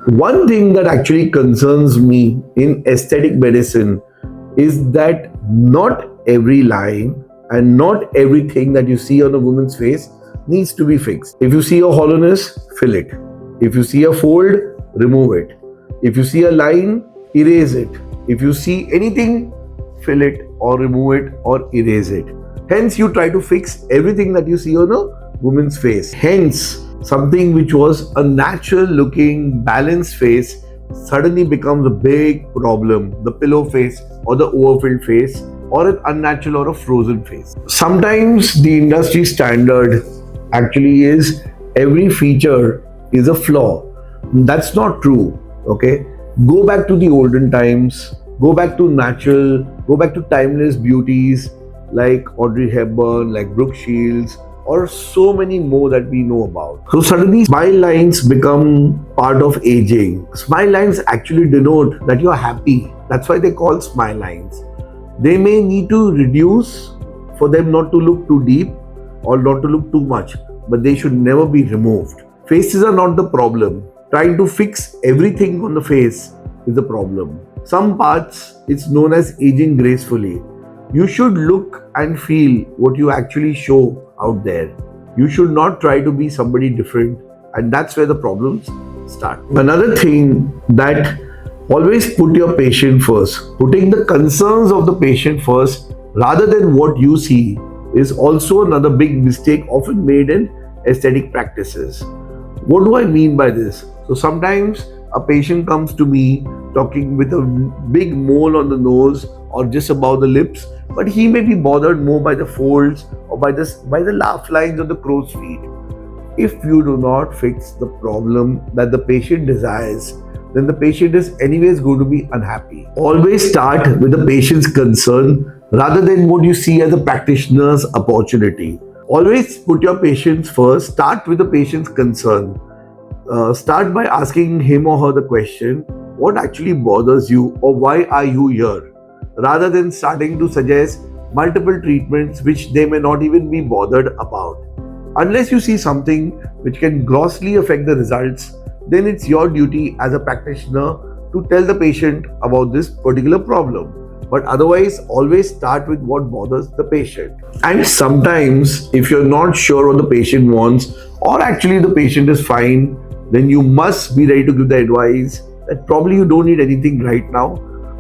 One thing that actually concerns me in aesthetic medicine is that not every line and not everything that you see on a woman's face needs to be fixed. If you see a hollowness, fill it. If you see a fold, remove it. If you see a line, erase it. If you see anything, fill it or remove it or erase it. Hence, you try to fix everything that you see on a woman's face. Hence, something which was a natural looking, balanced face suddenly becomes a big problem. The pillow face or the overfilled face or an unnatural or a frozen face. Sometimes the industry standard actually is every feature is a flaw. That's not true. Okay, go back to the olden times, go back to natural, go back to timeless beauties like Audrey Hepburn, like Brooke Shields, or so many more that we know about. So suddenly smile lines become part of aging. Smile lines actually denote that you're happy. That's why they call smile lines. They may need to reduce for them not to look too deep or not to look too much, but they should never be removed. Faces are not the problem. Trying to fix everything on the face is the problem. Some parts, it's known as aging gracefully. You should look and feel what you actually show out there. You should not try to be somebody different, and that's where the problems start. Another thing that always put your patient first. Putting the concerns of the patient first rather than what you see is also another big mistake often made in aesthetic practices. What do I mean by this? So sometimes a patient comes to me talking with a big mole on the nose or just above the lips, but he may be bothered more by the folds or by the laugh lines of the crow's feet. If you do not fix the problem that the patient desires, then the patient is anyways going to be unhappy. Always start with the patient's concern rather than what you see as a practitioner's opportunity. Always put your patients first. Start with the patient's concern. Start by asking him or her the question, what actually bothers you or why are you here? Rather than starting to suggest multiple treatments which they may not even be bothered about. Unless you see something which can grossly affect the results, then it's your duty as a practitioner to tell the patient about this particular problem. But otherwise, always start with what bothers the patient. And sometimes, if you're not sure what the patient wants, or actually the patient is fine, then you must be ready to give the advice that probably you don't need anything right now.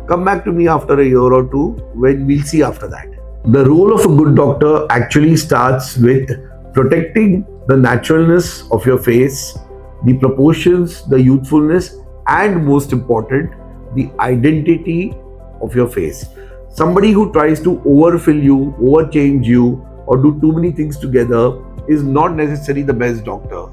Come back to me after a year or two when we'll see after that. The role of a good doctor actually starts with protecting the naturalness of your face, the proportions, the youthfulness, and most important, the identity of your face. Somebody who tries to overfill you, overchange you, or do too many things together is not necessarily the best doctor.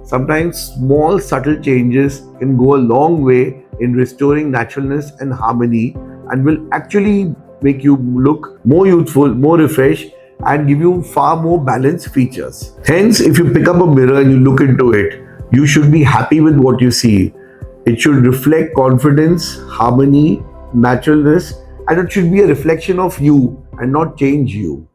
Sometimes small subtle changes can go a long way in restoring naturalness and harmony and will actually make you look more youthful, more refreshed, and give you far more balanced features. Hence, if you pick up a mirror and you look into it, you should be happy with what you see. It should reflect confidence, harmony, naturalness, and it should be a reflection of you and not change you.